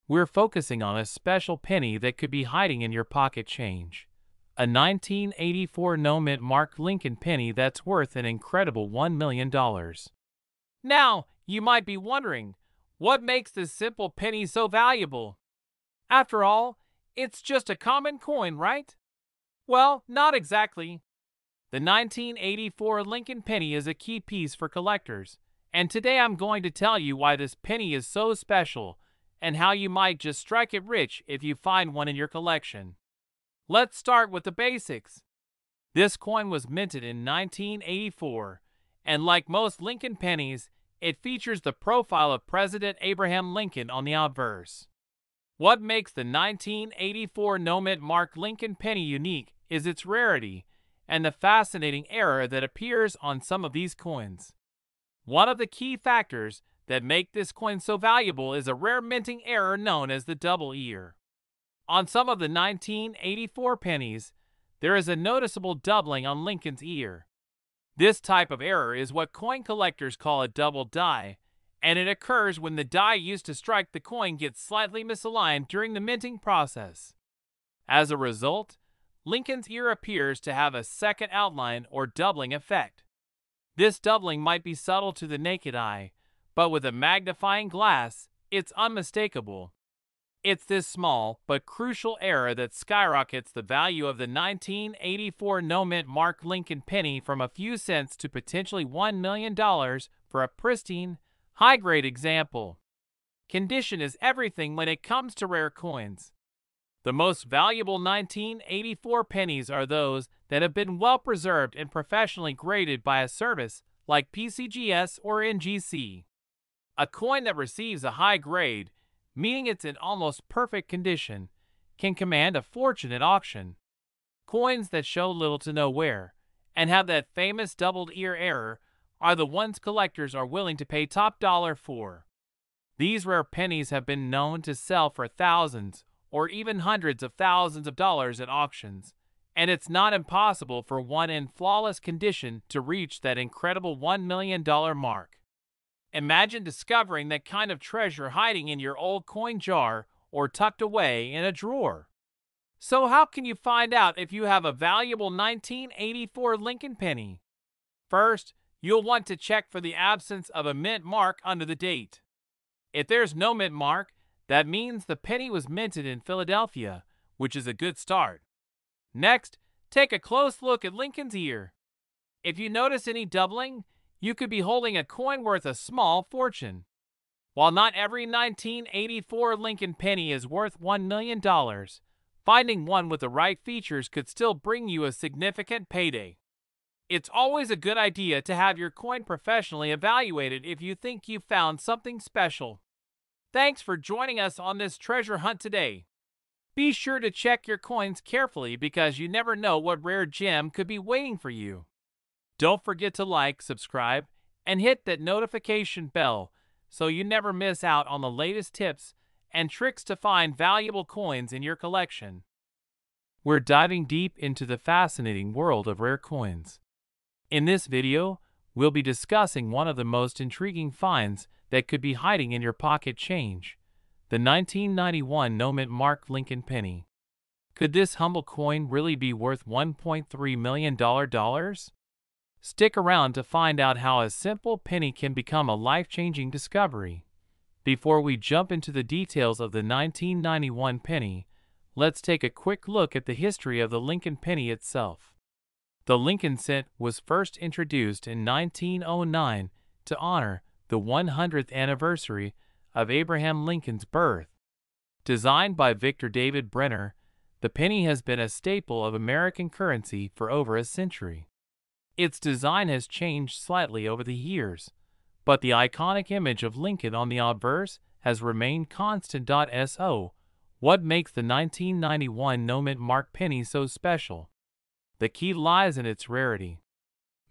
We're focusing on a special penny that could be hiding in your pocket change. A 1984 no-mint mark Lincoln penny that's worth an incredible $1 million. Now, you might be wondering, what makes this simple penny so valuable? After all, it's just a common coin, right? Well, not exactly. The 1984 Lincoln penny is a key piece for collectors, and today I'm going to tell you why this penny is so special and how you might just strike it rich if you find one in your collection. Let's start with the basics. This coin was minted in 1984, and like most Lincoln pennies, it features the profile of President Abraham Lincoln on the obverse. What makes the 1984 no-mint mark Lincoln penny unique is its rarity and the fascinating error that appears on some of these coins. One of the key factors that make this coin so valuable is a rare minting error known as the double ear. On some of the 1984 pennies, there is a noticeable doubling on Lincoln's ear. This type of error is what coin collectors call a double die, and it occurs when the die used to strike the coin gets slightly misaligned during the minting process. As a result, Lincoln's ear appears to have a second outline or doubling effect. This doubling might be subtle to the naked eye, but with a magnifying glass, it's unmistakable. It's this small but crucial error that skyrockets the value of the 1984 no-mint mark Lincoln penny from a few cents to potentially $1 million for a pristine, high-grade example. Condition is everything when it comes to rare coins. The most valuable 1984 pennies are those that have been well preserved and professionally graded by a service like PCGS or NGC. A coin that receives a high grade, meaning it's in almost perfect condition, can command a fortune at auction. Coins that show little to no wear and have that famous doubled ear error are the ones collectors are willing to pay top dollar for. These rare pennies have been known to sell for thousands or even hundreds of thousands of dollars at auctions, and it's not impossible for one in flawless condition to reach that incredible $1 million mark. Imagine discovering that kind of treasure hiding in your old coin jar or tucked away in a drawer. So how can you find out if you have a valuable 1984 Lincoln penny? First, you'll want to check for the absence of a mint mark under the date. If there's no mint mark, that means the penny was minted in Philadelphia, which is a good start. Next, take a close look at Lincoln's ear. If you notice any doubling, you could be holding a coin worth a small fortune. While not every 1984 Lincoln penny is worth $1 million, finding one with the right features could still bring you a significant payday. It's always a good idea to have your coin professionally evaluated if you think you've found something special. Thanks for joining us on this treasure hunt today. Be sure to check your coins carefully because you never know what rare gem could be waiting for you. Don't forget to like, subscribe, and hit that notification bell so you never miss out on the latest tips and tricks to find valuable coins in your collection. We're diving deep into the fascinating world of rare coins. In this video, we'll be discussing one of the most intriguing finds that could be hiding in your pocket change, the 1991 no-mint mark Lincoln penny. Could this humble coin really be worth $1.3 million? Stick around to find out how a simple penny can become a life-changing discovery. Before we jump into the details of the 1991 penny, let's take a quick look at the history of the Lincoln penny itself. The Lincoln cent was first introduced in 1909 to honor the 100th anniversary of Abraham Lincoln's birth. Designed by Victor David Brenner, the penny has been a staple of American currency for over a century. Its design has changed slightly over the years, but the iconic image of Lincoln on the obverse has remained constant. So, what makes the 1991 no-mint mark penny so special? The key lies in its rarity.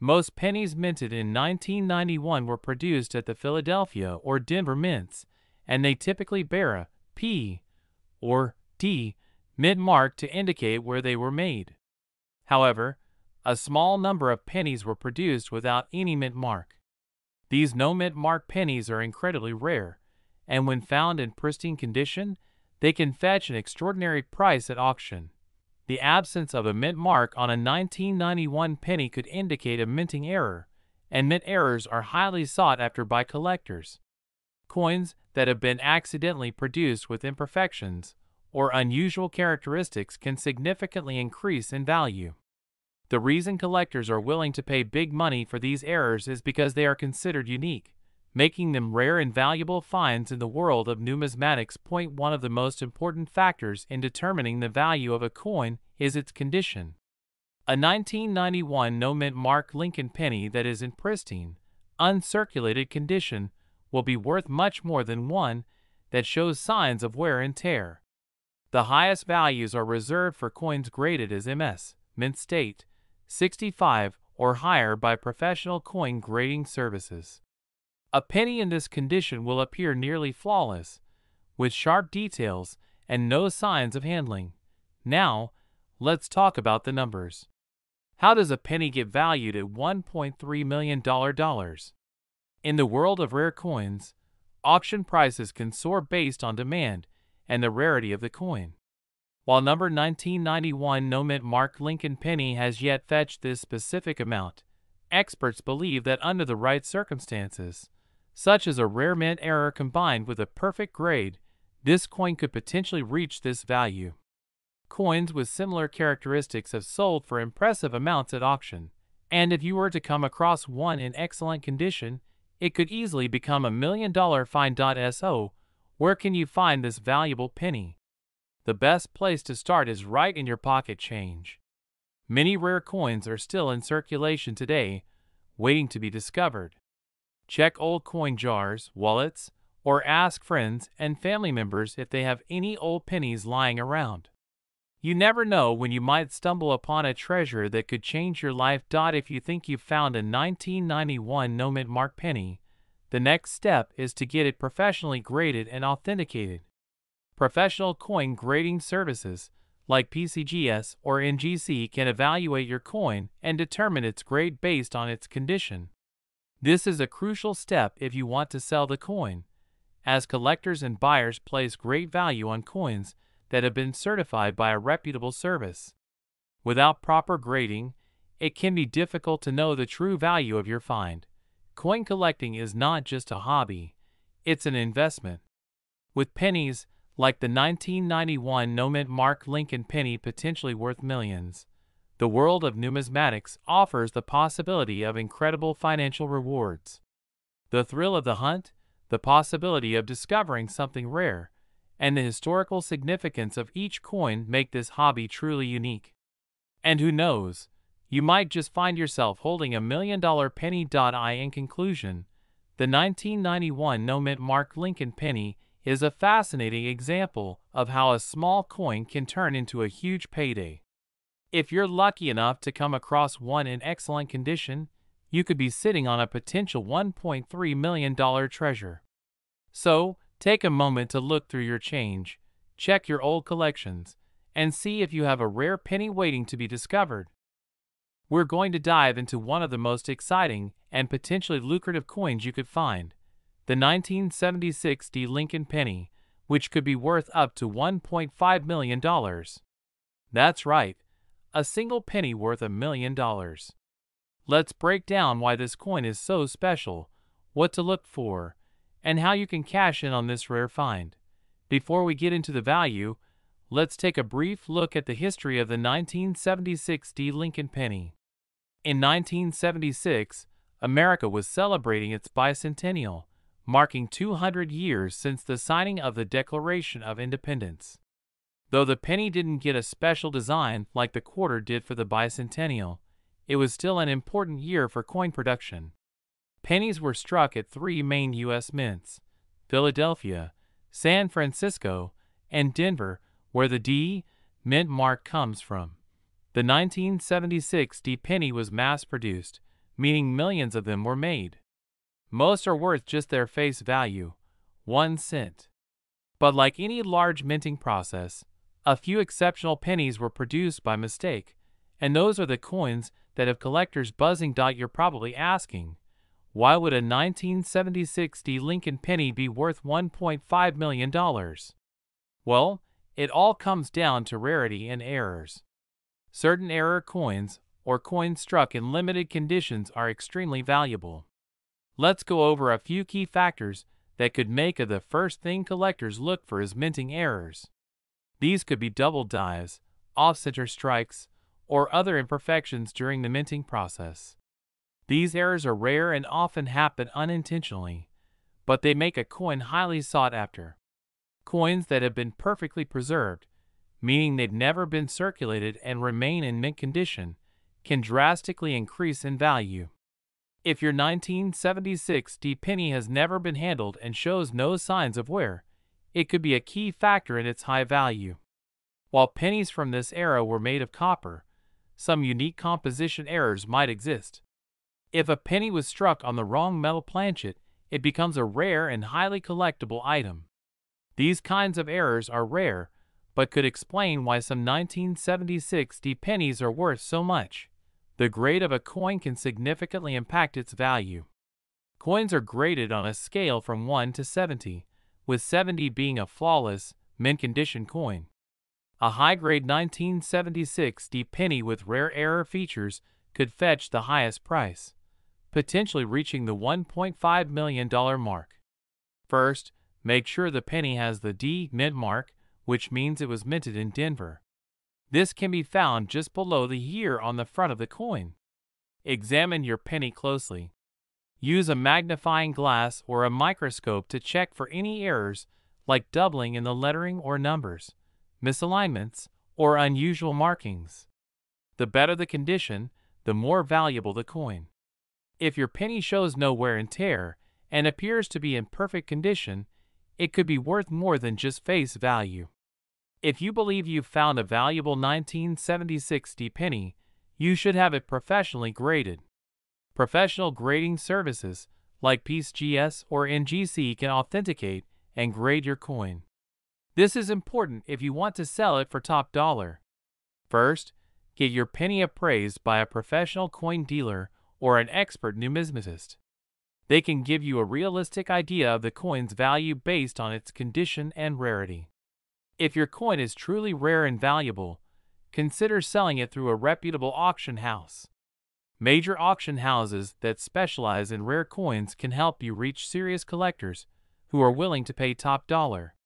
Most pennies minted in 1991 were produced at the Philadelphia or Denver mints, and they typically bear a P or D mint mark to indicate where they were made. However, a small number of pennies were produced without any mint mark. These no mint mark pennies are incredibly rare, and when found in pristine condition, they can fetch an extraordinary price at auction. The absence of a mint mark on a 1991 penny could indicate a minting error, and mint errors are highly sought after by collectors. Coins that have been accidentally produced with imperfections or unusual characteristics can significantly increase in value. The reason collectors are willing to pay big money for these errors is because they are considered unique, making them rare and valuable finds in the world of numismatics. One of the most important factors in determining the value of a coin is its condition. A 1991 no-mint mark Lincoln penny that is in pristine, uncirculated condition will be worth much more than one that shows signs of wear and tear. The highest values are reserved for coins graded as MS, mint state, 65 or higher by professional coin grading services. A penny in this condition will appear nearly flawless, with sharp details and no signs of handling. Now, let's talk about the numbers. How does a penny get valued at $1.3 million? In the world of rare coins, auction prices can soar based on demand and the rarity of the coin. While number 1991 no-mint mark Lincoln penny has yet fetched this specific amount, experts believe that under the right circumstances, such as a rare mint error combined with a perfect grade, this coin could potentially reach this value. Coins with similar characteristics have sold for impressive amounts at auction, and if you were to come across one in excellent condition, it could easily become $1 million find. So, where can you find this valuable penny? The best place to start is right in your pocket change. Many rare coins are still in circulation today, waiting to be discovered. Check old coin jars, wallets, or ask friends and family members if they have any old pennies lying around. You never know when you might stumble upon a treasure that could change your life. If you think you've found a 1991 no-mint mark penny, the next step is to get it professionally graded and authenticated. Professional coin grading services like PCGS or NGC can evaluate your coin and determine its grade based on its condition. This is a crucial step if you want to sell the coin, as collectors and buyers place great value on coins that have been certified by a reputable service. Without proper grading, it can be difficult to know the true value of your find. Coin collecting is not just a hobby, it's an investment. With pennies, like the 1991 no-mint mark Lincoln penny potentially worth millions, the world of numismatics offers the possibility of incredible financial rewards. The thrill of the hunt, the possibility of discovering something rare, and the historical significance of each coin make this hobby truly unique. And who knows, you might just find yourself holding $1 million penny. In conclusion, the 1991 no-mint mark Lincoln penny is a fascinating example of how a small coin can turn into a huge payday. If you're lucky enough to come across one in excellent condition, you could be sitting on a potential $1.3 million treasure. So, take a moment to look through your change, check your old collections, and see if you have a rare penny waiting to be discovered. We're going to dive into one of the most exciting and potentially lucrative coins you could find, the 1976 Lincoln penny, which could be worth up to $1.5 million. That's right, a single penny worth $1 million. Let's break down why this coin is so special, what to look for, and how you can cash in on this rare find. Before we get into the value, let's take a brief look at the history of the 1976 Lincoln penny. In 1976, America was celebrating its bicentennial, marking 200 years since the signing of the Declaration of Independence. Though the penny didn't get a special design like the quarter did for the bicentennial, it was still an important year for coin production. Pennies were struck at three main U.S. mints: Philadelphia, San Francisco, and Denver, where the D mint mark comes from. The 1976 penny was mass-produced, meaning millions of them were made. Most are worth just their face value, 1 cent. But like any large minting process, a few exceptional pennies were produced by mistake, and those are the coins that have collectors buzzing. You're probably asking, Why would a 1976 Lincoln penny be worth $1.5 million? Well, it all comes down to rarity and errors. Certain error coins, or coins struck in limited conditions, are extremely valuable. Let's go over a few key factors that could make the first thing collectors look for is minting errors. These could be double dives, off-center strikes, or other imperfections during the minting process. These errors are rare and often happen unintentionally, but they make a coin highly sought after. Coins that have been perfectly preserved, meaning they've never been circulated and remain in mint condition, can drastically increase in value. If your 1976 penny has never been handled and shows no signs of wear, it could be a key factor in its high value. While pennies from this era were made of copper, some unique composition errors might exist. If a penny was struck on the wrong metal planchet, it becomes a rare and highly collectible item. These kinds of errors are rare, but could explain why some 1976 pennies are worth so much. The grade of a coin can significantly impact its value. Coins are graded on a scale from 1 to 70, with 70 being a flawless, mint-condition coin. A high-grade 1976 penny with rare error features could fetch the highest price, potentially reaching the $1.5 million mark. First, make sure the penny has the D mint mark, which means it was minted in Denver. This can be found just below the year on the front of the coin. Examine your penny closely. Use a magnifying glass or a microscope to check for any errors like doubling in the lettering or numbers, misalignments, or unusual markings. The better the condition, the more valuable the coin. If your penny shows no wear and tear and appears to be in perfect condition, it could be worth more than just face value. If you believe you've found a valuable 1976 penny, you should have it professionally graded. Professional grading services like PeaceGS or NGC can authenticate and grade your coin. This is important if you want to sell it for top dollar. First, get your penny appraised by a professional coin dealer or an expert numismatist. They can give you a realistic idea of the coin's value based on its condition and rarity. If your coin is truly rare and valuable, consider selling it through a reputable auction house. Major auction houses that specialize in rare coins can help you reach serious collectors who are willing to pay top dollar.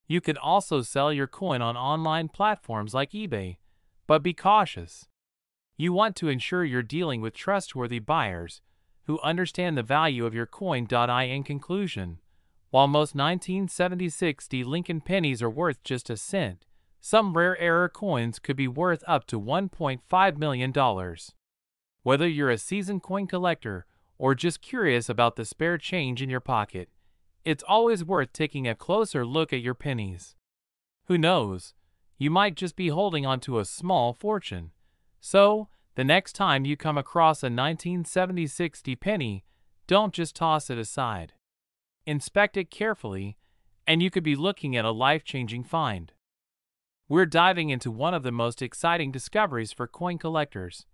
You can also sell your coin on online platforms like eBay, but be cautious. You want to ensure you're dealing with trustworthy buyers who understand the value of your coin. In conclusion, while most 1976 Lincoln pennies are worth just a cent, some rare error coins could be worth up to $1.5 million. Whether you're a seasoned coin collector or just curious about the spare change in your pocket, it's always worth taking a closer look at your pennies. Who knows, you might just be holding onto a small fortune. So, the next time you come across a 1976 penny, don't just toss it aside. Inspect it carefully, and you could be looking at a life-changing find. We're diving into one of the most exciting discoveries for coin collectors,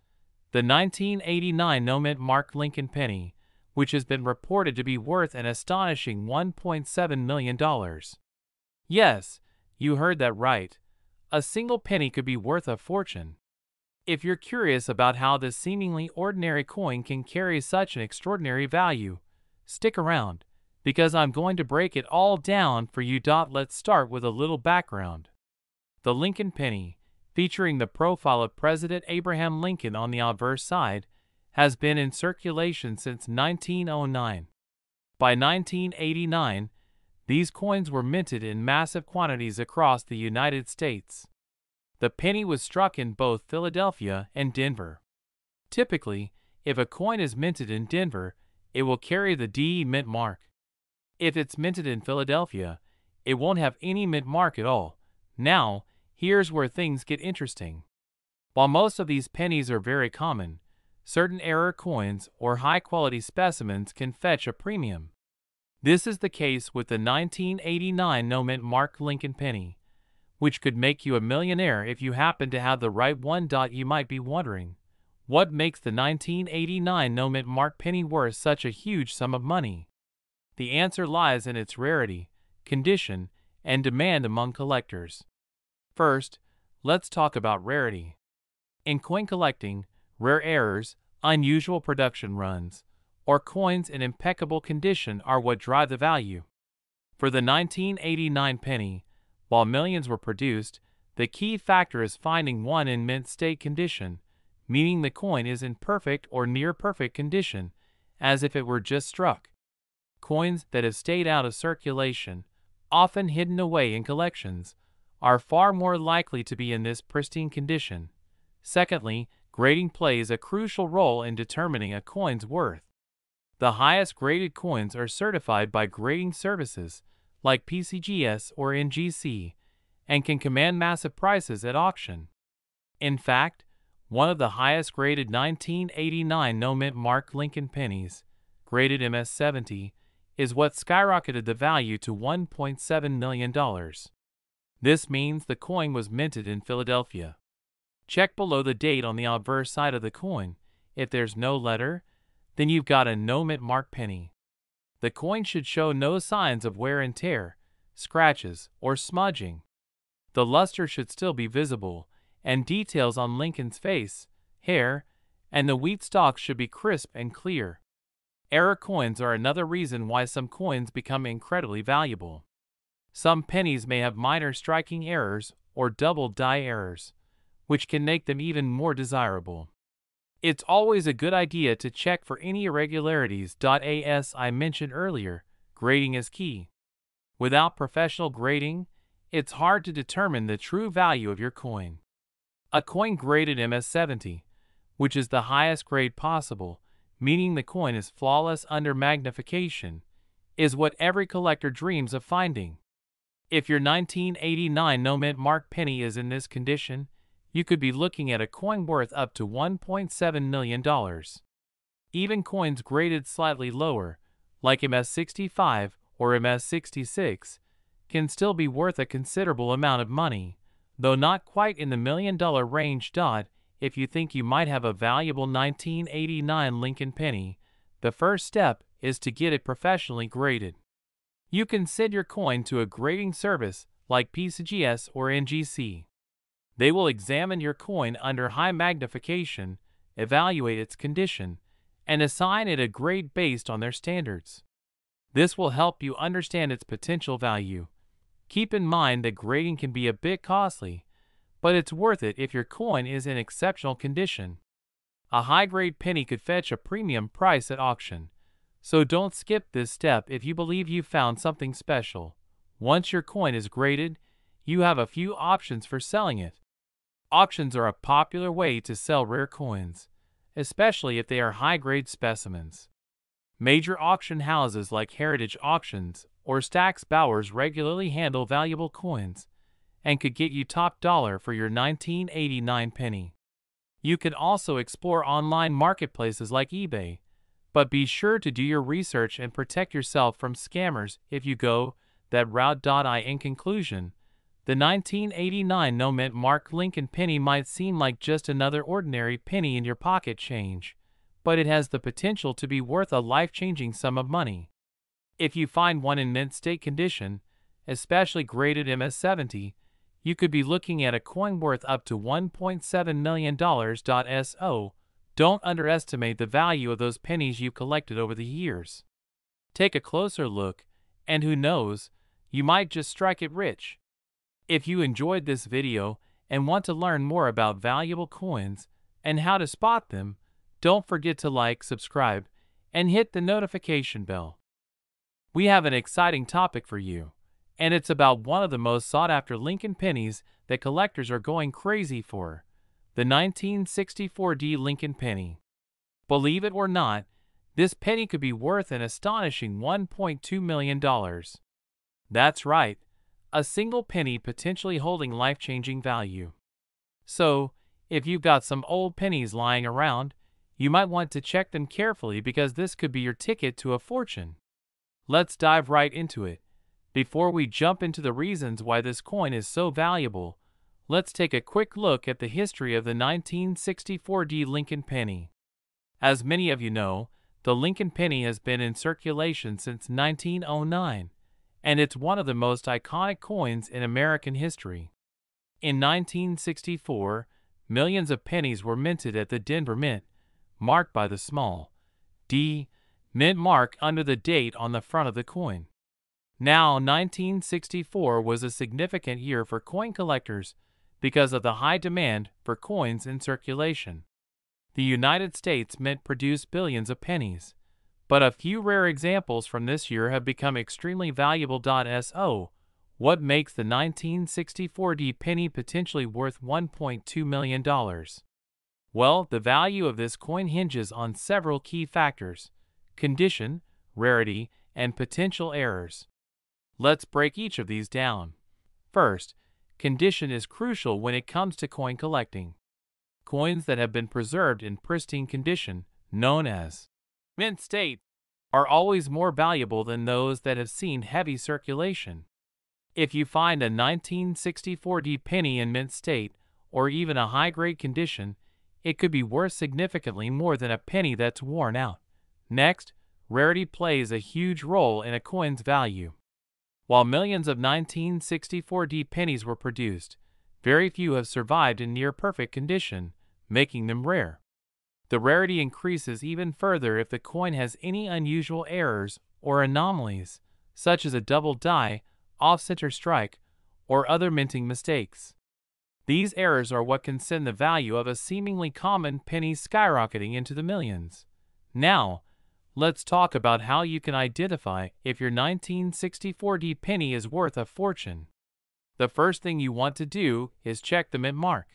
the 1989 no-mint mark Lincoln penny, which has been reported to be worth an astonishing $1.7 million. Yes, you heard that right. A single penny could be worth a fortune. If you're curious about how this seemingly ordinary coin can carry such an extraordinary value, stick around, because I'm going to break it all down for you. Let's start with a little background. The Lincoln penny, featuring the profile of President Abraham Lincoln on the obverse side, has been in circulation since 1909. By 1989, these coins were minted in massive quantities across the United States. The penny was struck in both Philadelphia and Denver. Typically, if a coin is minted in Denver, it will carry the DE mint mark. If it's minted in Philadelphia, it won't have any mint mark at all. Now, here's where things get interesting. While most of these pennies are very common, certain error coins or high-quality specimens can fetch a premium. This is the case with the 1989 no-mint mark Lincoln penny, which could make you a millionaire if you happen to have the right one. You might be wondering, What makes the 1989 no-mint mark penny worth such a huge sum of money? The answer lies in its rarity, condition, and demand among collectors. First, let's talk about rarity. In coin collecting, rare errors, unusual production runs, or coins in impeccable condition are what drive the value. For the 1989 penny, while millions were produced, the key factor is finding one in mint state condition, meaning the coin is in perfect or near perfect condition, as if it were just struck. Coins that have stayed out of circulation, often hidden away in collections, are far more likely to be in this pristine condition. Secondly, grading plays a crucial role in determining a coin's worth. The highest graded coins are certified by grading services like PCGS or NGC and can command massive prices at auction. In fact, one of the highest graded 1989 no-mint mark Lincoln pennies, graded MS-70, is what skyrocketed the value to $1.7 million. This means the coin was minted in Philadelphia. Check below the date on the obverse side of the coin. If there's no letter, then you've got a no-mint mark penny. The coin should show no signs of wear and tear, scratches, or smudging. The luster should still be visible, and details on Lincoln's face, hair, and the wheat stalks should be crisp and clear. Error coins are another reason why some coins become incredibly valuable. Some pennies may have minor striking errors or double die errors, which can make them even more desirable. It's always a good idea to check for any irregularities. As I mentioned earlier, grading is key. Without professional grading, it's hard to determine the true value of your coin. A coin graded MS-70, which is the highest grade possible, meaning the coin is flawless under magnification, is what every collector dreams of finding. If your 1989 no-mint mark penny is in this condition, you could be looking at a coin worth up to $1.7 million. Even coins graded slightly lower, like MS-65 or MS-66, can still be worth a considerable amount of money, though not quite in the $1 million range. If you think you might have a valuable 1989 Lincoln penny, the first step is to get it professionally graded. You can send your coin to a grading service like PCGS or NGC. They will examine your coin under high magnification, evaluate its condition, and assign it a grade based on their standards. This will help you understand its potential value. Keep in mind that grading can be a bit costly, but it's worth it if your coin is in exceptional condition. A high-grade penny could fetch a premium price at auction, so don't skip this step if you believe you've found something special. Once your coin is graded, you have a few options for selling it. Auctions are a popular way to sell rare coins, especially if they are high-grade specimens. Major auction houses like Heritage Auctions or Stack's Bowers regularly handle valuable coins and could get you top dollar for your 1989 penny. You can also explore online marketplaces like eBay, but be sure to do your research and protect yourself from scammers if you go that route. In conclusion, the 1989 no-mint mark Lincoln penny might seem like just another ordinary penny in your pocket change, but it has the potential to be worth a life-changing sum of money. If you find one in mint state condition, especially graded MS-70, you could be looking at a coin worth up to $1.7 million. So, don't underestimate the value of those pennies you collected over the years. Take a closer look, and who knows, you might just strike it rich. If you enjoyed this video and want to learn more about valuable coins and how to spot them, don't forget to like, subscribe, and hit the notification bell. We have an exciting topic for you, and it's about one of the most sought-after Lincoln pennies that collectors are going crazy for, the 1964D Lincoln penny. Believe it or not, this penny could be worth an astonishing $1.2 million. That's right, a single penny potentially holding life-changing value. So, if you've got some old pennies lying around, you might want to check them carefully because this could be your ticket to a fortune. Let's dive right into it. Before we jump into the reasons why this coin is so valuable, let's take a quick look at the history of the 1964 Lincoln penny. As many of you know, the Lincoln penny has been in circulation since 1909, and it's one of the most iconic coins in American history. In 1964, millions of pennies were minted at the Denver Mint, marked by the small D mint mark under the date on the front of the coin. Now, 1964 was a significant year for coin collectors because of the high demand for coins in circulation. The United States Mint produced billions of pennies, but a few rare examples from this year have become extremely valuable. So, what makes the 1964 penny potentially worth $1.2 million? Well, the value of this coin hinges on several key factors: condition, rarity, and potential errors. Let's break each of these down. First, condition is crucial when it comes to coin collecting. Coins that have been preserved in pristine condition, known as mint state, are always more valuable than those that have seen heavy circulation. If you find a 1964 penny in mint state, or even a high-grade condition, it could be worth significantly more than a penny that's worn out. Next, rarity plays a huge role in a coin's value. While millions of 1964 pennies were produced, very few have survived in near-perfect condition, making them rare. The rarity increases even further if the coin has any unusual errors or anomalies, such as a double die, off-center strike, or other minting mistakes. These errors are what can send the value of a seemingly common penny skyrocketing into the millions. Now, let's talk about how you can identify if your 1964 penny is worth a fortune. The first thing you want to do is check the mint mark.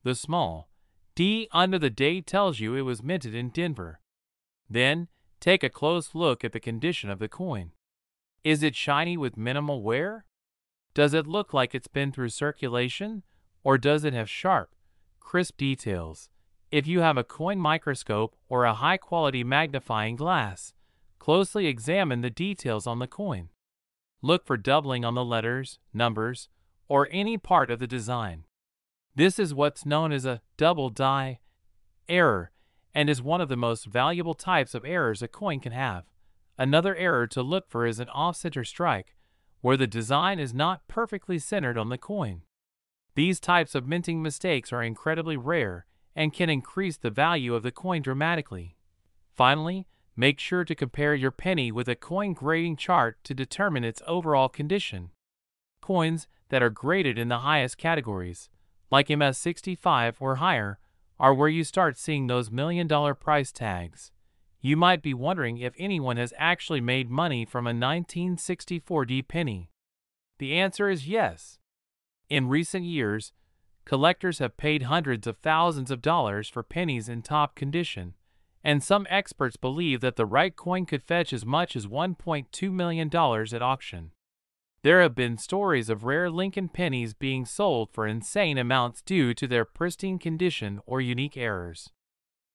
The small D under the date tells you it was minted in Denver. Then, take a close look at the condition of the coin. Is it shiny with minimal wear? Does it look like it's been through circulation? Or does it have sharp, crisp details? If you have a coin microscope or a high-quality magnifying glass, closely examine the details on the coin. Look for doubling on the letters, numbers, or any part of the design. This is what's known as a double die error and is one of the most valuable types of errors a coin can have. Another error to look for is an off-center strike, where the design is not perfectly centered on the coin. These types of minting mistakes are incredibly rare and can increase the value of the coin dramatically. Finally, make sure to compare your penny with a coin grading chart to determine its overall condition. Coins that are graded in the highest categories, like MS-65 or higher, are where you start seeing those million-dollar price tags. You might be wondering if anyone has actually made money from a 1964 penny. The answer is yes. In recent years, collectors have paid hundreds of thousands of dollars for pennies in top condition, and some experts believe that the right coin could fetch as much as $1.2 million at auction. There have been stories of rare Lincoln pennies being sold for insane amounts due to their pristine condition or unique errors.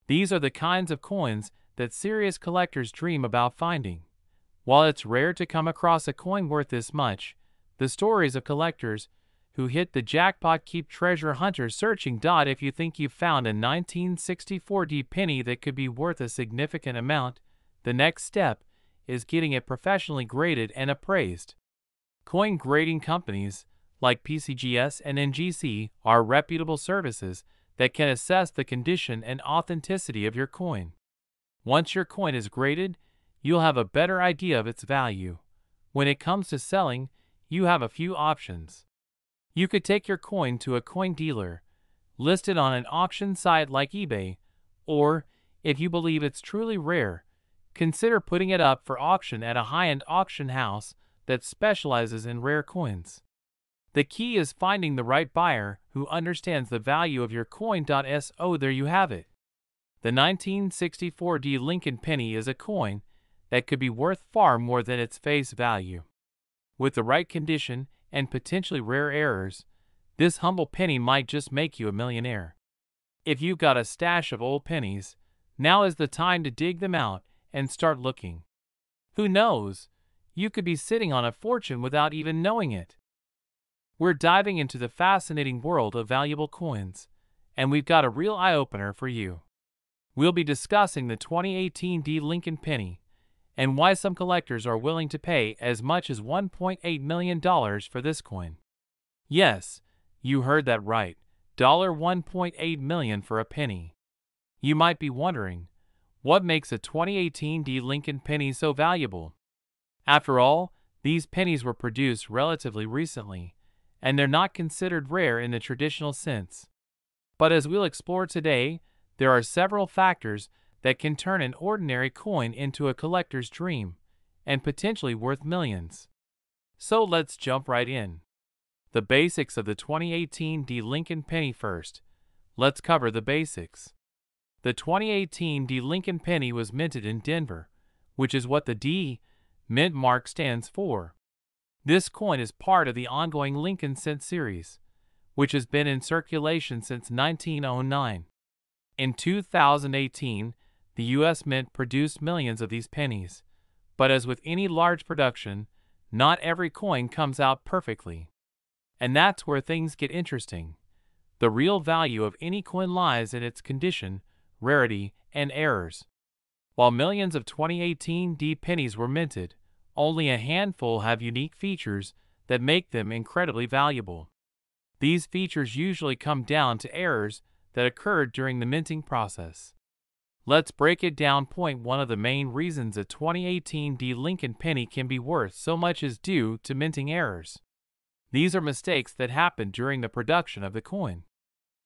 These are the kinds of coins that serious collectors dream about finding. While it's rare to come across a coin worth this much, the stories of collectors who hit the jackpot keep treasure hunters searching. If you think you've found a 1964 penny that could be worth a significant amount, the next step is getting it professionally graded and appraised. Coin grading companies like PCGS and NGC are reputable services that can assess the condition and authenticity of your coin. Once your coin is graded, you'll have a better idea of its value. When it comes to selling, you have a few options. You could take your coin to a coin dealer, list it on an auction site like eBay, or, if you believe it's truly rare, consider putting it up for auction at a high-end auction house that specializes in rare coins. The key is finding the right buyer who understands the value of your coin. So there you have it. The 1964 Lincoln penny is a coin that could be worth far more than its face value. With the right condition and potentially rare errors, this humble penny might just make you a millionaire. If you've got a stash of old pennies, now is the time to dig them out and start looking. Who knows? You could be sitting on a fortune without even knowing it. We're diving into the fascinating world of valuable coins, and we've got a real eye-opener for you. We'll be discussing the 2018 D Lincoln penny and why some collectors are willing to pay as much as $1.8 million for this coin. Yes, you heard that right, $1.8 million for a penny. You might be wondering, what makes a 2018 D Lincoln penny so valuable? After all, these pennies were produced relatively recently, and they're not considered rare in the traditional sense. But as we'll explore today, there are several factors that can turn an ordinary coin into a collector's dream, and potentially worth millions. So let's jump right in. The basics of the 2018 D Lincoln penny first. Let's cover the basics. The 2018 D Lincoln penny was minted in Denver, which is what the D mint mark stands for. This coin is part of the ongoing Lincoln cent series, which has been in circulation since 1909. In 2018, the U.S. Mint produced millions of these pennies, but as with any large production, not every coin comes out perfectly. And that's where things get interesting. The real value of any coin lies in its condition, rarity, and errors. While millions of 2018 D pennies were minted, only a handful have unique features that make them incredibly valuable. These features usually come down to errors that occurred during the minting process. Let's break it down. Point one of the main reasons a 2018 D Lincoln penny can be worth so much is due to minting errors. These are mistakes that happen during the production of the coin.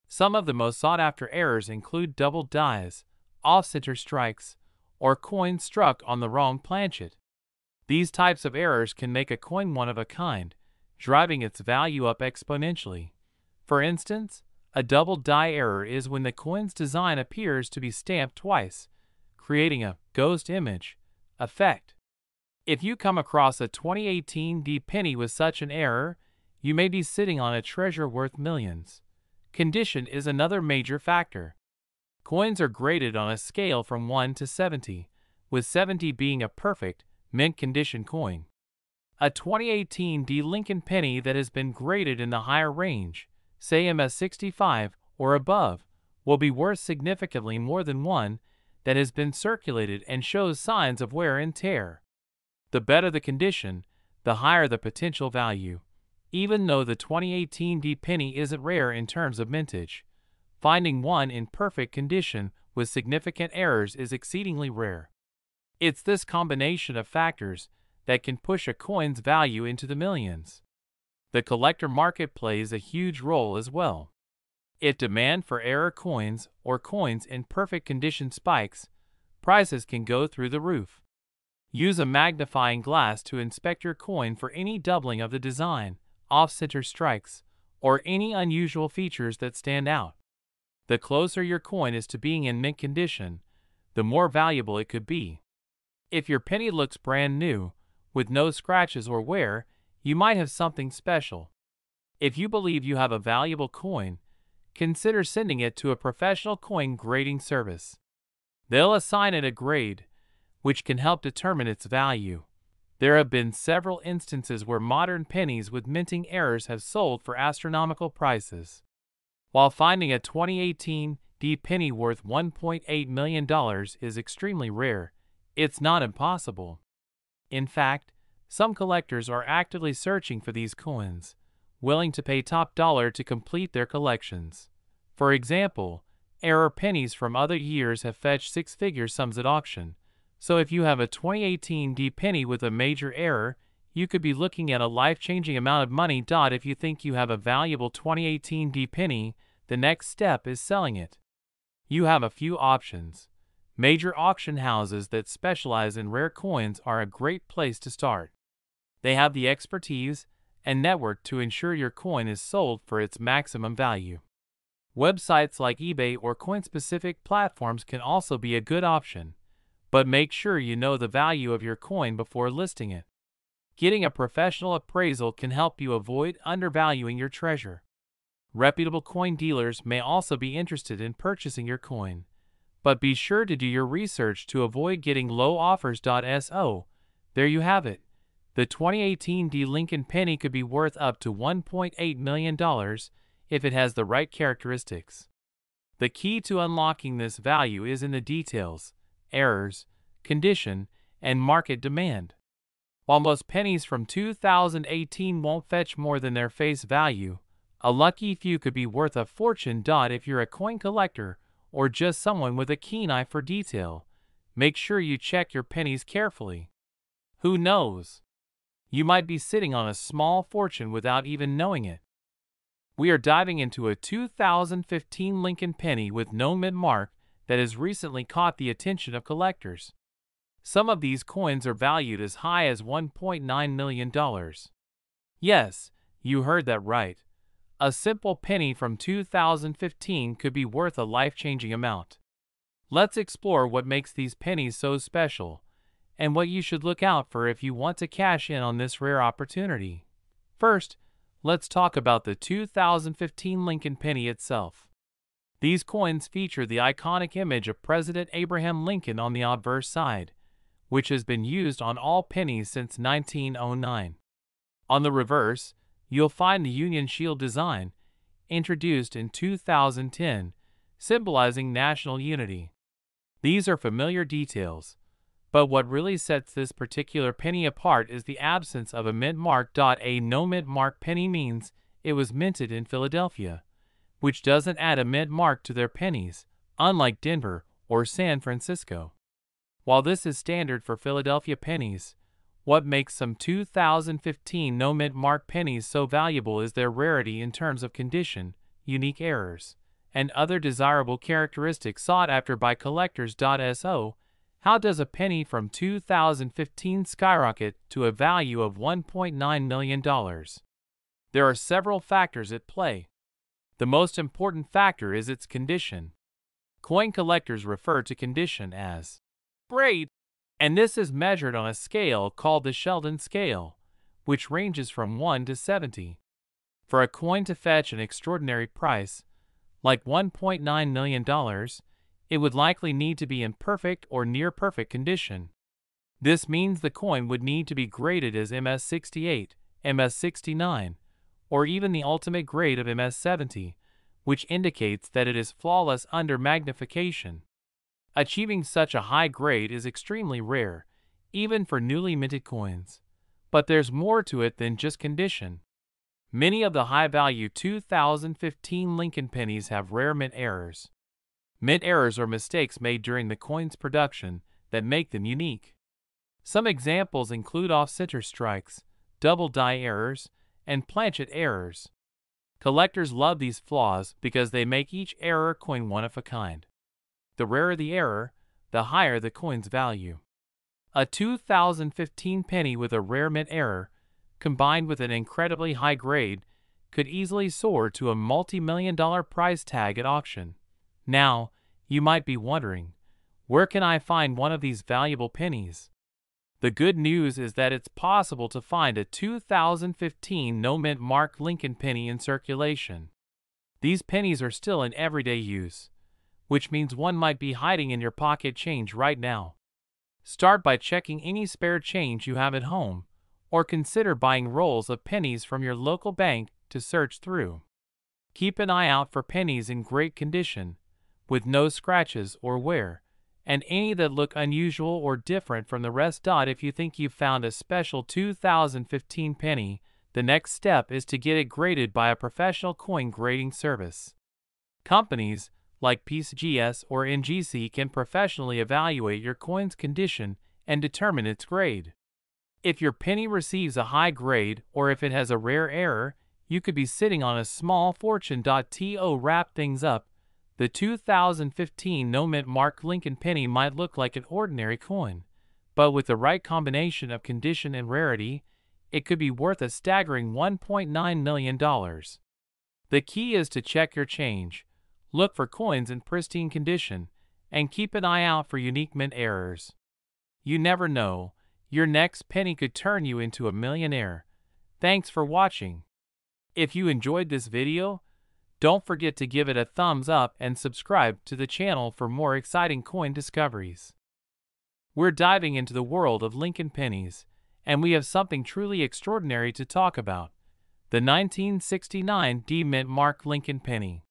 Some of the most sought-after errors include double dies, off-center strikes, or coins struck on the wrong planchet. These types of errors can make a coin one of a kind, driving its value up exponentially. For instance, a double die error is when the coin's design appears to be stamped twice, creating a ghost image effect. If you come across a 2018 D penny with such an error, you may be sitting on a treasure worth millions. Condition is another major factor. Coins are graded on a scale from 1 to 70, with 70 being a perfect, mint condition coin. A 2018 D Lincoln penny that has been graded in the higher range, say MS65 or above, will be worth significantly more than one that has been circulated and shows signs of wear and tear. The better the condition, the higher the potential value. Even though the 2018 D penny isn't rare in terms of mintage, finding one in perfect condition with significant errors is exceedingly rare. It's this combination of factors that can push a coin's value into the millions. The collector market plays a huge role as well. If demand for error coins or coins in perfect condition spikes, prices can go through the roof. Use a magnifying glass to inspect your coin for any doubling of the design, off-center strikes, or any unusual features that stand out. The closer your coin is to being in mint condition, the more valuable it could be. If your penny looks brand new, with no scratches or wear, you might have something special. If you believe you have a valuable coin, consider sending it to a professional coin grading service. They'll assign it a grade, which can help determine its value. There have been several instances where modern pennies with minting errors have sold for astronomical prices. While finding a 2018 D penny worth $1.8 million is extremely rare, it's not impossible. In fact, some collectors are actively searching for these coins, willing to pay top dollar to complete their collections. For example, error pennies from other years have fetched six-figure sums at auction. So if you have a 2018 D penny with a major error, you could be looking at a life-changing amount of money. If you think you have a valuable 2018 D penny, the next step is selling it. You have a few options. Major auction houses that specialize in rare coins are a great place to start. They have the expertise and network to ensure your coin is sold for its maximum value. Websites like eBay or coin-specific platforms can also be a good option, but make sure you know the value of your coin before listing it. Getting a professional appraisal can help you avoid undervaluing your treasure. Reputable coin dealers may also be interested in purchasing your coin, but be sure to do your research to avoid getting low offers. So, there you have it. The 2018 D Lincoln penny could be worth up to $1.8 million if it has the right characteristics. The key to unlocking this value is in the details, errors, condition, and market demand. While most pennies from 2018 won't fetch more than their face value, a lucky few could be worth a fortune. If you're a coin collector or just someone with a keen eye for detail, make sure you check your pennies carefully. Who knows? You might be sitting on a small fortune without even knowing it. We are diving into a 2015 Lincoln penny with no mint mark that has recently caught the attention of collectors. Some of these coins are valued as high as $1.9 million. Yes, you heard that right. A simple penny from 2015 could be worth a life-changing amount. Let's explore what makes these pennies so special, and what you should look out for if you want to cash in on this rare opportunity. First, let's talk about the 2015 Lincoln penny itself. These coins feature the iconic image of President Abraham Lincoln on the obverse side, which has been used on all pennies since 1909. On the reverse, you'll find the Union Shield design, introduced in 2010, symbolizing national unity. These are familiar details, but what really sets this particular penny apart is the absence of a mint mark. A no mint mark penny means it was minted in Philadelphia, which doesn't add a mint mark to their pennies, unlike Denver or San Francisco. While this is standard for Philadelphia pennies, what makes some 2015 no mint mark pennies so valuable is their rarity in terms of condition, unique errors, and other desirable characteristics sought after by collectors. So, how does a penny from 2015 skyrocket to a value of $1.9 million? There are several factors at play. The most important factor is its condition. Coin collectors refer to condition as grade, and this is measured on a scale called the Sheldon scale, which ranges from 1 to 70. For a coin to fetch an extraordinary price, like $1.9 million, it would likely need to be in perfect or near perfect condition. This means the coin would need to be graded as MS68, MS69, or even the ultimate grade of MS70, which indicates that it is flawless under magnification. Achieving such a high grade is extremely rare, even for newly minted coins. But there's more to it than just condition. Many of the high-value 2015 Lincoln pennies have rare mint errors. Mint errors are mistakes made during the coin's production that make them unique. Some examples include off-center strikes, double die errors, and planchet errors. Collectors love these flaws because they make each error coin one of a kind. The rarer the error, the higher the coin's value. A 2015 penny with a rare mint error, combined with an incredibly high grade, could easily soar to a multi-million-dollar price tag at auction. Now, you might be wondering, where can I find one of these valuable pennies? The good news is that it's possible to find a 2015 no mint mark Lincoln penny in circulation. These pennies are still in everyday use, which means one might be hiding in your pocket change right now. Start by checking any spare change you have at home, or consider buying rolls of pennies from your local bank to search through. Keep an eye out for pennies in great condition, with no scratches or wear, and any that look unusual or different from the rest. If you think you've found a special 2015 penny, the next step is to get it graded by a professional coin grading service. Companies like PCGS or NGC can professionally evaluate your coin's condition and determine its grade. If your penny receives a high grade or if it has a rare error, you could be sitting on a small fortune. To wrap things up, the 2015 no mint mark Lincoln penny might look like an ordinary coin, but with the right combination of condition and rarity, it could be worth a staggering $1.9 million. The key is to check your change, look for coins in pristine condition, and keep an eye out for unique mint errors. You never know, your next penny could turn you into a millionaire. Thanks for watching. If you enjoyed this video, don't forget to give it a thumbs up and subscribe to the channel for more exciting coin discoveries. We're diving into the world of Lincoln pennies, and we have something truly extraordinary to talk about: the 1969 D-Mint Mark Lincoln penny.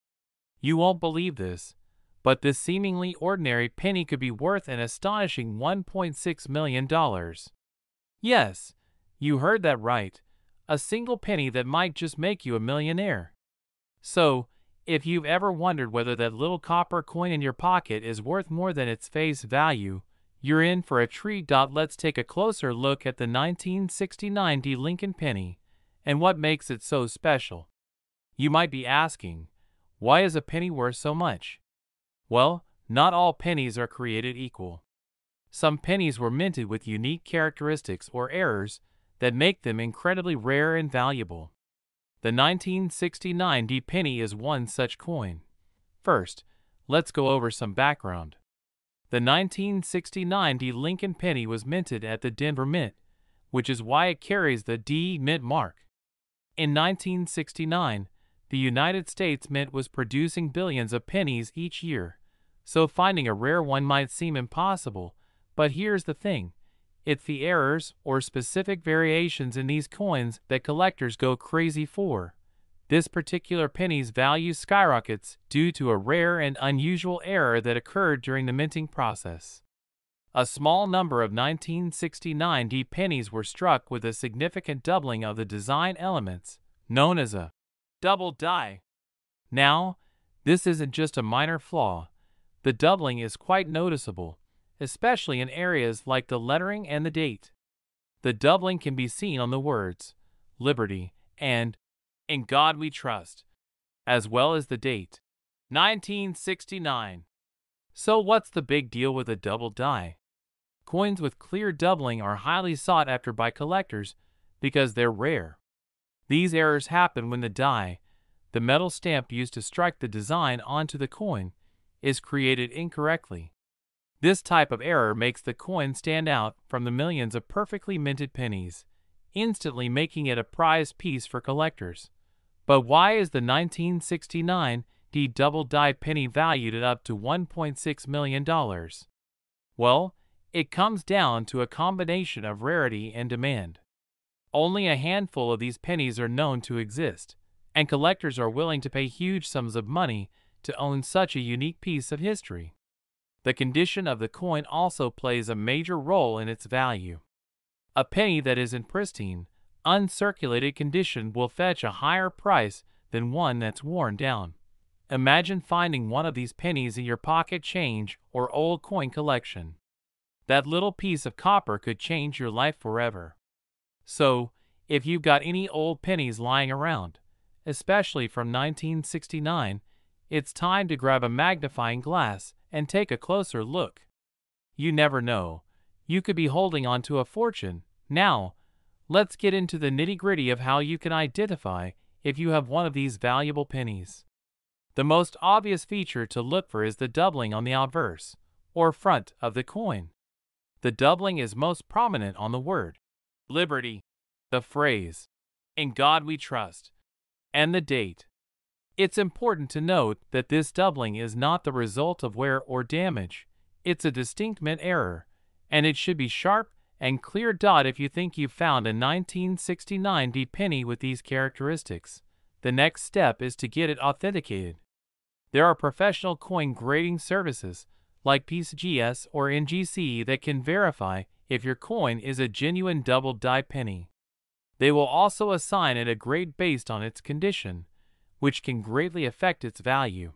You won't believe this, but this seemingly ordinary penny could be worth an astonishing $1.6 million. Yes, you heard that right. A single penny that might just make you a millionaire. So, if you've ever wondered whether that little copper coin in your pocket is worth more than its face value, you're in for a treat. Let's take a closer look at the 1969 D Lincoln penny and what makes it so special. You might be asking, why is a penny worth so much? Well, not all pennies are created equal. Some pennies were minted with unique characteristics or errors that make them incredibly rare and valuable. The 1969 D penny is one such coin. First, let's go over some background. The 1969 D Lincoln penny was minted at the Denver Mint, which is why it carries the D Mint mark. In 1969, the United States Mint was producing billions of pennies each year, so finding a rare one might seem impossible, but here's the thing. It's the errors or specific variations in these coins that collectors go crazy for. This particular penny's value skyrockets due to a rare and unusual error that occurred during the minting process. A small number of 1969 D pennies were struck with a significant doubling of the design elements, known as a double die. Now, this isn't just a minor flaw. The doubling is quite noticeable, especially in areas like the lettering and the date. The doubling can be seen on the words "Liberty" and "In God We Trust," as well as the date 1969. So what's the big deal with a double die? Coins with clear doubling are highly sought after by collectors because they're rare. These errors happen when the die, the metal stamp used to strike the design onto the coin, is created incorrectly. This type of error makes the coin stand out from the millions of perfectly minted pennies, instantly making it a prized piece for collectors. But why is the 1969 D double die penny valued at up to $1.6 million? Well, it comes down to a combination of rarity and demand. Only a handful of these pennies are known to exist, and collectors are willing to pay huge sums of money to own such a unique piece of history. The condition of the coin also plays a major role in its value. A penny that is in pristine, uncirculated condition will fetch a higher price than one that's worn down. Imagine finding one of these pennies in your pocket change or old coin collection. That little piece of copper could change your life forever. So, if you've got any old pennies lying around, especially from 1969, it's time to grab a magnifying glass and take a closer look. You never know. You could be holding on to a fortune. Now, let's get into the nitty-gritty of how you can identify if you have one of these valuable pennies. The most obvious feature to look for is the doubling on the obverse, or front, of the coin. The doubling is most prominent on the word "Liberty," the phrase "In God We Trust," and the date. It's important to note that this doubling is not the result of wear or damage. It's a distinct mint error, and it should be sharp and clear. If you think you've found a 1969 D penny with these characteristics, the next step is to get it authenticated. There are professional coin grading services like PCGS or NGC that can verify if your coin is a genuine double die penny. They will also assign it a grade based on its condition, which can greatly affect its value.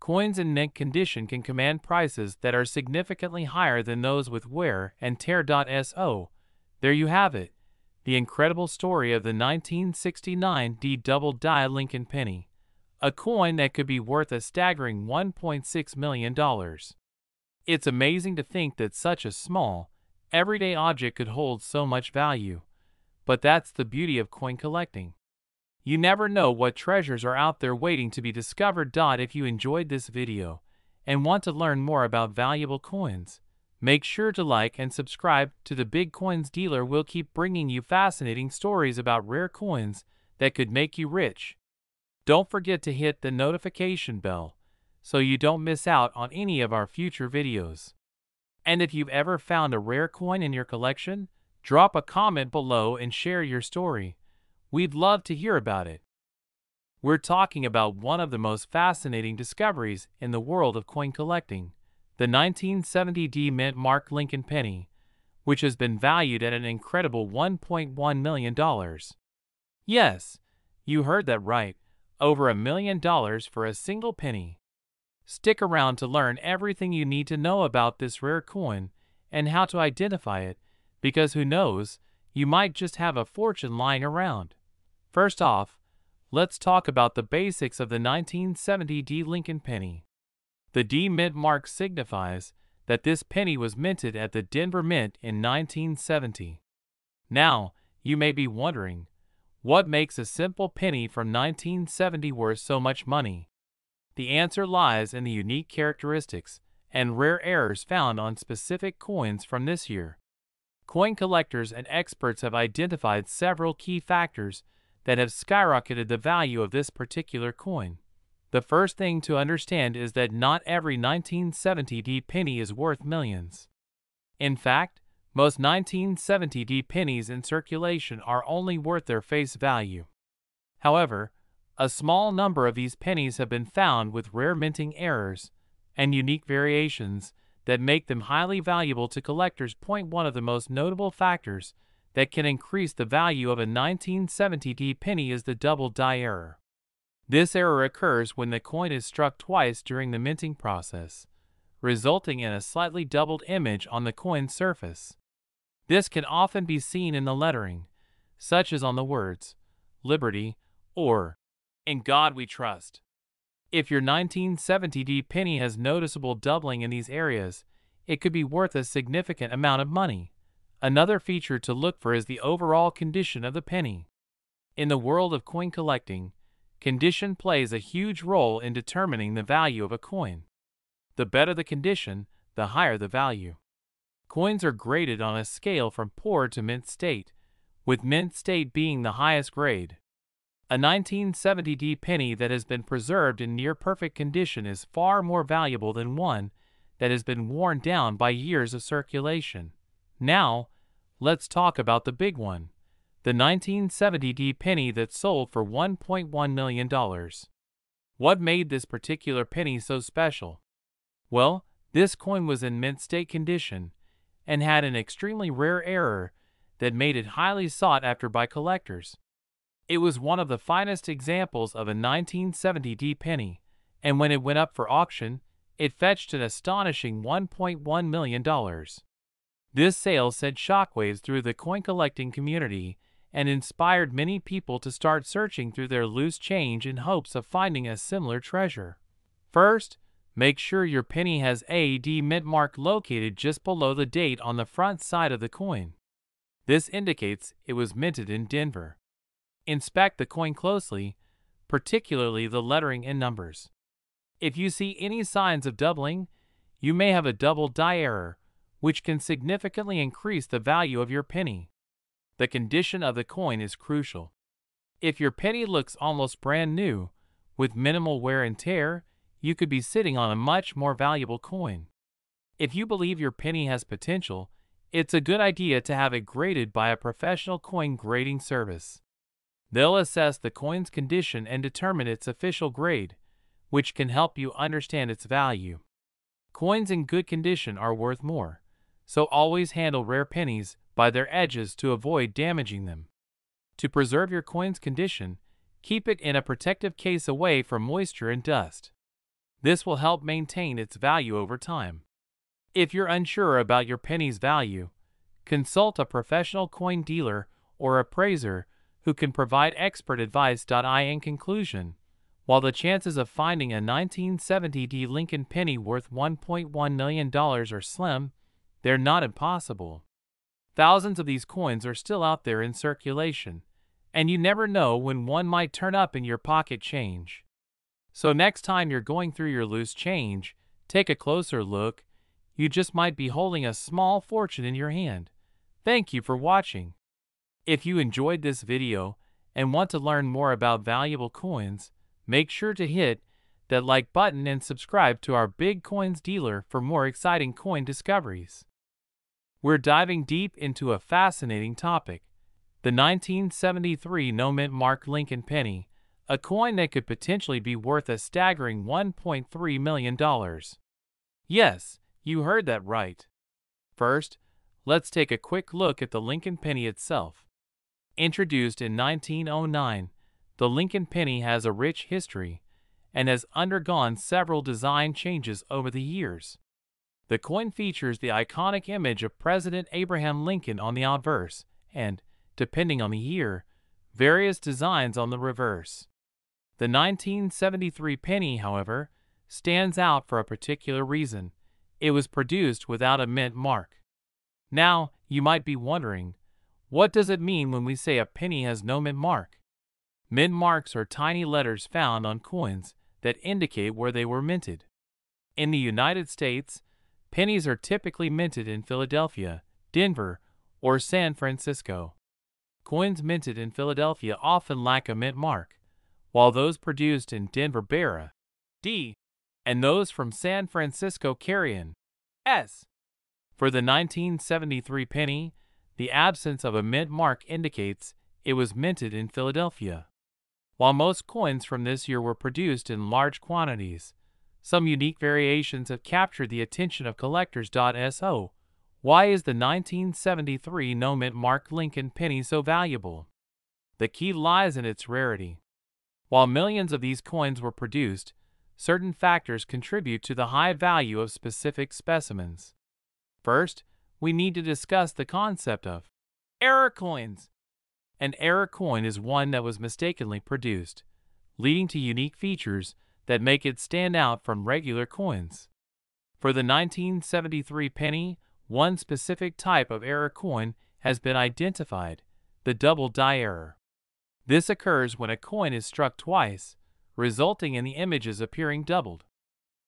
Coins in mint condition can command prices that are significantly higher than those with wear and tear. So, there you have it, the incredible story of the 1969 D double die Lincoln penny, a coin that could be worth a staggering $1.6 million. It's amazing to think that such a small, everyday object could hold so much value. But that's the beauty of coin collecting. You never know what treasures are out there waiting to be discovered. If you enjoyed this video and want to learn more about valuable coins, make sure to like and subscribe to the Big Coins Dealer. We'll keep bringing you fascinating stories about rare coins that could make you rich. Don't forget to hit the notification bell so you don't miss out on any of our future videos. And if you've ever found a rare coin in your collection, Drop a comment below and share your story. We'd love to hear about it. We're talking about one of the most fascinating discoveries in the world of coin collecting, the 1970 D Mint Mark Lincoln penny, which has been valued at an incredible $1.1 million. Yes, you heard that right, over $1 million for a single penny. Stick around to learn everything you need to know about this rare coin and how to identify it, because who knows, you might just have a fortune lying around. First off, let's talk about the basics of the 1970 D Lincoln penny. The D Mint mark signifies that this penny was minted at the Denver Mint in 1970. Now, you may be wondering, what makes a simple penny from 1970 worth so much money? The answer lies in the unique characteristics and rare errors found on specific coins from this year. Coin collectors and experts have identified several key factors that have skyrocketed the value of this particular coin. The first thing to understand is that not every 1970 D penny is worth millions. In fact, most 1970 D pennies in circulation are only worth their face value. However, a small number of these pennies have been found with rare minting errors and unique variations that make them highly valuable to collectors. One of the most notable factors that can increase the value of a 1970 D penny is the double die error. This error occurs when the coin is struck twice during the minting process, resulting in a slightly doubled image on the coin's surface. This can often be seen in the lettering, such as on the words, "Liberty" or "In God We Trust." If your 1970 D penny has noticeable doubling in these areas, it could be worth a significant amount of money. Another feature to look for is the overall condition of the penny. In the world of coin collecting, condition plays a huge role in determining the value of a coin. The better the condition, the higher the value. Coins are graded on a scale from poor to mint state, with mint state being the highest grade. A 1970 D penny that has been preserved in near-perfect condition is far more valuable than one that has been worn down by years of circulation. Now, let's talk about the big one, the 1970 D penny that sold for $1.1 million. What made this particular penny so special? Well, this coin was in mint state condition and had an extremely rare error that made it highly sought after by collectors. It was one of the finest examples of a 1970 D penny, and when it went up for auction, it fetched an astonishing $1.1 million. This sale sent shockwaves through the coin collecting community and inspired many people to start searching through their loose change in hopes of finding a similar treasure. First, make sure your penny has a D mint mark located just below the date on the front side of the coin. This indicates it was minted in Denver. Inspect the coin closely, particularly the lettering and numbers. If you see any signs of doubling, you may have a double die error, which can significantly increase the value of your penny. The condition of the coin is crucial. If your penny looks almost brand new, with minimal wear and tear, you could be sitting on a much more valuable coin. If you believe your penny has potential, it's a good idea to have it graded by a professional coin grading service. They'll assess the coin's condition and determine its official grade, which can help you understand its value. Coins in good condition are worth more, so always handle rare pennies by their edges to avoid damaging them. To preserve your coin's condition, keep it in a protective case away from moisture and dust. This will help maintain its value over time. If you're unsure about your penny's value, consult a professional coin dealer or appraiser who can provide expert advice. In conclusion, while the chances of finding a 1970 D Lincoln penny worth $1.1 million are slim, they're not impossible. Thousands of these coins are still out there in circulation, and you never know when one might turn up in your pocket change. So next time you're going through your loose change, take a closer look. You just might be holding a small fortune in your hand. Thank you for watching. If you enjoyed this video and want to learn more about valuable coins, make sure to hit that like button and subscribe to our Big Coins dealer for more exciting coin discoveries. We're diving deep into a fascinating topic, the 1973 no-mint mark Lincoln penny, a coin that could potentially be worth a staggering $1.3 million. Yes, you heard that right. First, let's take a quick look at the Lincoln penny itself. Introduced in 1909, the Lincoln penny has a rich history and has undergone several design changes over the years. The coin features the iconic image of President Abraham Lincoln on the obverse and, depending on the year, various designs on the reverse. The 1973 penny, however, stands out for a particular reason. It was produced without a mint mark. Now, you might be wondering, what does it mean when we say a penny has no mint mark? Mint marks are tiny letters found on coins that indicate where they were minted. In the United States, pennies are typically minted in Philadelphia, Denver, or San Francisco. Coins minted in Philadelphia often lack a mint mark, while those produced in Denver bear a D, and those from San Francisco carry an S. For the 1973 penny, the absence of a mint mark indicates it was minted in Philadelphia. While most coins from this year were produced in large quantities, some unique variations have captured the attention of collectors. So, why is the 1973 no-mint mark Lincoln penny so valuable? The key lies in its rarity. While millions of these coins were produced, certain factors contribute to the high value of specific specimens. First, we need to discuss the concept of error coins. An error coin is one that was mistakenly produced, leading to unique features that make it stand out from regular coins. For the 1973 penny, one specific type of error coin has been identified, the double die error. This occurs when a coin is struck twice, resulting in the images appearing doubled.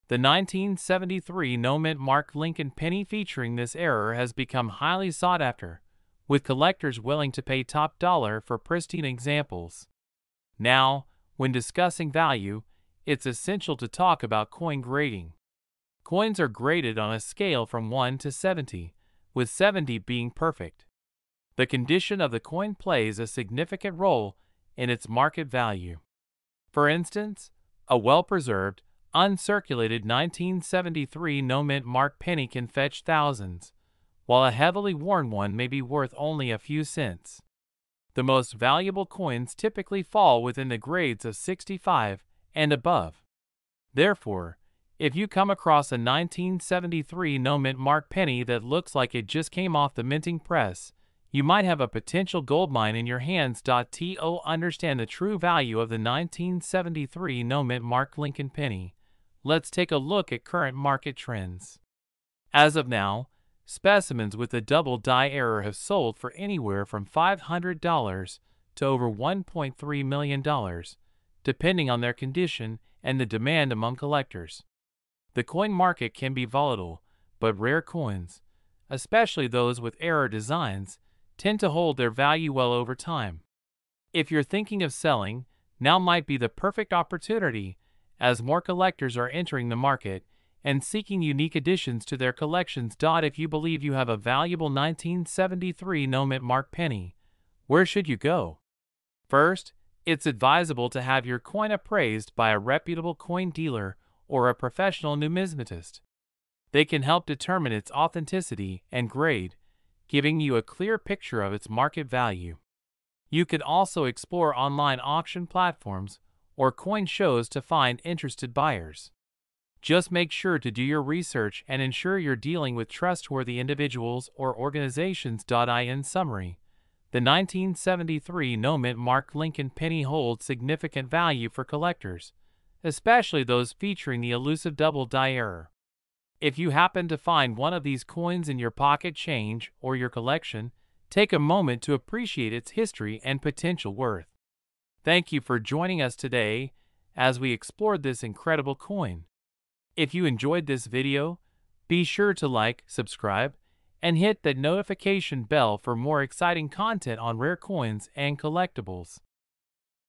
The 1973 no-mint mark Lincoln penny featuring this error has become highly sought after, with collectors willing to pay top dollar for pristine examples. Now, when discussing value, it's essential to talk about coin grading. Coins are graded on a scale from 1 to 70, with 70 being perfect. The condition of the coin plays a significant role in its market value. For instance, a well-preserved, uncirculated 1973 no-mint mark penny can fetch thousands, while a heavily worn one may be worth only a few cents. The most valuable coins typically fall within the grades of 65 and above. Therefore, if you come across a 1973 no-mint mark penny that looks like it just came off the minting press, you might have a potential goldmine in your hands. To understand the true value of the 1973 no-mint mark Lincoln penny, let's take a look at current market trends. As of now, specimens with the double die error have sold for anywhere from $500 to over $1.3 million, depending on their condition and the demand among collectors. The coin market can be volatile, but rare coins, especially those with error designs, tend to hold their value well over time. If you're thinking of selling, now might be the perfect opportunity, as more collectors are entering the market and seeking unique additions to their collections. If you believe you have a valuable 1973 no-mint mark penny, where should you go? First, it's advisable to have your coin appraised by a reputable coin dealer or a professional numismatist. They can help determine its authenticity and grade, giving you a clear picture of its market value. You can also explore online auction platforms or coin shows to find interested buyers. Just make sure to do your research and ensure you're dealing with trustworthy individuals or organizations. In summary, the 1973 no-mint mark Lincoln penny holds significant value for collectors, especially those featuring the elusive double die error. If you happen to find one of these coins in your pocket change or your collection, take a moment to appreciate its history and potential worth. Thank you for joining us today as we explored this incredible coin. If you enjoyed this video, be sure to like, subscribe, and hit that notification bell for more exciting content on rare coins and collectibles.